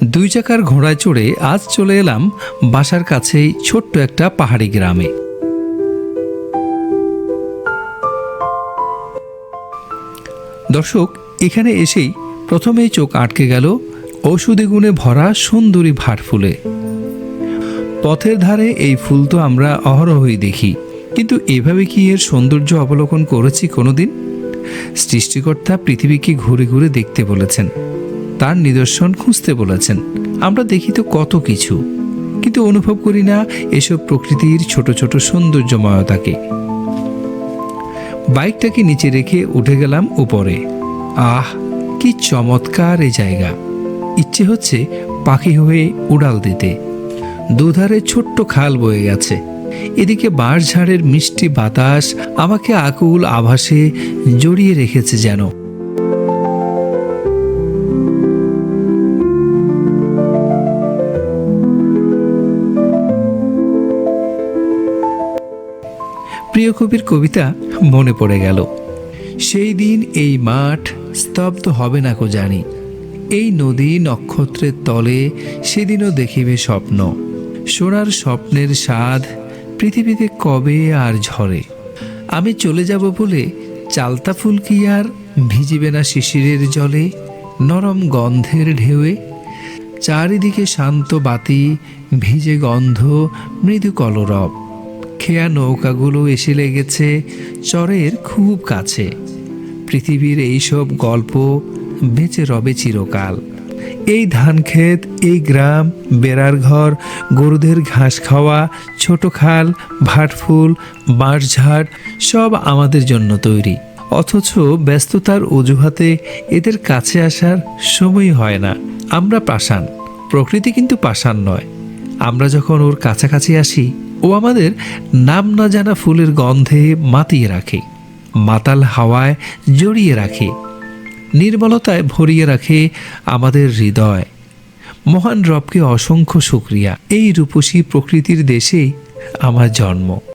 দুই চাকার ঘোড়ায় চড়ে আজ চলে এলাম বাসার কাছেই ছোট্ট একটা পাহাড়ি গ্রামে। দর্শক, এখানে এসেই প্রথমেই চোখ আটকে গেল ঔষধি গুণে ভরা সুন্দরী ভাট ফুলে। পথের ধারে এই ফুল তো আমরা অহরহই দেখি, কিন্তু এভাবে কি এর সৌন্দর্য অবলোকন করেছি কোনোদিন? সৃষ্টিকর্তা পৃথিবীকে ঘুরে ঘুরে দেখতে বলেছেন, তার নিদর্শন খুঁজতে বলেছেন। আমরা দেখি তো কত কিছু, কিন্তু অনুভব করি না এসব প্রকৃতির ছোট ছোট সৌন্দর্যময়তাকে। বাইকটাকে নিচে রেখে উঠে গেলাম উপরে। আহ, কি চমৎকার এই জায়গা! ইচ্ছে হচ্ছে পাখি হয়ে উড়াল দিতে। দুধারে ছোট্ট খাল বয়ে গেছে, এদিকে বাঁশঝাড়ের মিষ্টি বাতাস আমাকে আকুল আভাসে জড়িয়ে রেখেছে যেন। প্রিয় কবির কবিতা মনে পড়ে গেল। সেই দিন এই মাঠ স্তব্ধ হবে না কো জানি, এই নদী নক্ষত্রের তলে সেদিনও দেখিবে স্বপ্ন। সোনার স্বপ্নের স্বাদ পৃথিবীতে কবে আর ঝরে। আমি চলে যাব বলে চালতা ফুল কি আর ভিজিবে না শিশিরের জলে, নরম গন্ধের ঢেউয়ে? চারিদিকে শান্ত বাতি, ভিজে গন্ধ, মৃদু কলরব। খেয়া নৌকাগুলো এসে লেগেছে চরের খুব কাছে। পৃথিবীর এইসব গল্প বেঁচে রবে চিরকাল। এই ধানক্ষেত, এই গ্রাম, বেড়ার ঘর, গরুদের ঘাস খাওয়া, ছোট খাল, ভাটফুল, বাঁশঝাড় সব আমাদের জন্য তৈরি। অথচ ব্যস্ততার অজুহাতে এদের কাছে আসার সময় হয় না। আমরা পাষাণ, প্রকৃতি কিন্তু পাষাণ নয়। আমরা যখন ওর কাছাকাছি আসি, ও আমাদের নাম না জানা ফুলের গন্ধে মাতিয়ে রাখে, মাতাল হাওয়ায় জড়িয়ে রাখে, নির্মলতায় ভরিয়ে রাখে আমাদের হৃদয়। মহান রবকে অসংখ্য শুকরিয়া, এই রূপসী প্রকৃতির দেশে আমার জন্ম।